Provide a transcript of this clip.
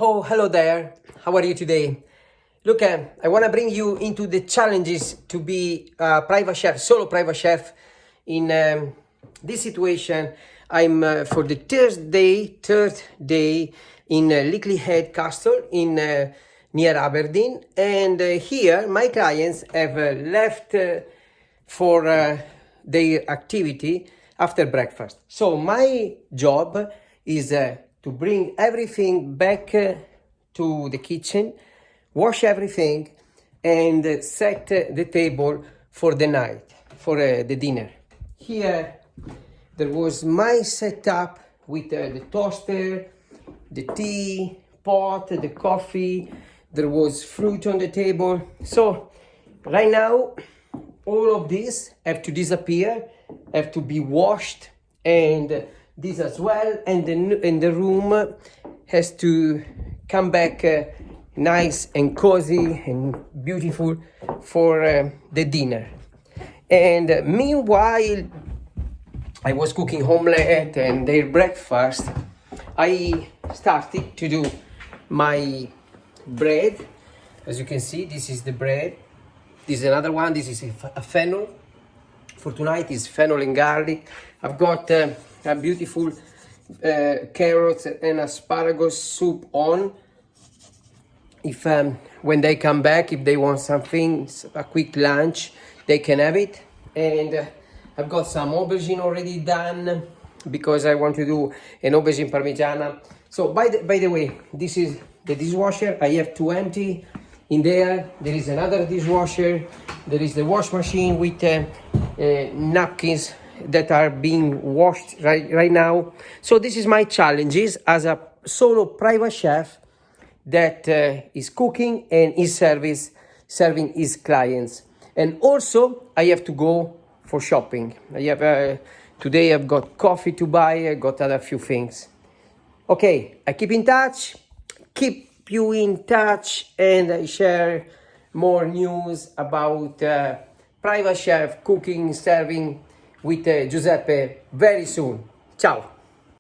Oh, hello there. How are you today? Look, I want to bring you into the challenges to be a private chef, solo private chef. In this situation, I'm for the third day in Lickleyhead Castle in near Aberdeen, and here my clients have left for their activity after breakfast. So my job is to bring everything back to the kitchen, wash everything, and set the table for the night, for the dinner. Here there was my setup with the toaster, the tea pot, the coffee. There was fruit on the table. So right now all of this have to disappear, have to be washed, and this as well, and the room has to come back nice and cozy and beautiful for the dinner. And meanwhile I was cooking omelette and their breakfast, I started to do my bread. As you can see, this is the bread. This is another one. This is a fennel. For tonight is fennel and garlic. I've got a beautiful carrots and asparagus soup on. If when they come back, if they want something, a quick lunch, they can have it. And I've got some aubergine already done because I want to do an aubergine parmigiana. So by the way, this is the dishwasher. I have to empty in there. There is another dishwasher. There is the wash machine with napkins that are being washed right now. So this is my challenges as a solo private chef that is cooking and is serving his clients. And also I have to go for shopping. I have today I've got coffee to buy. I got other few things. Okay, I keep in touch. Keep you in touch, and I share more news about private chef cooking, serving with Giuseppe very soon. Ciao.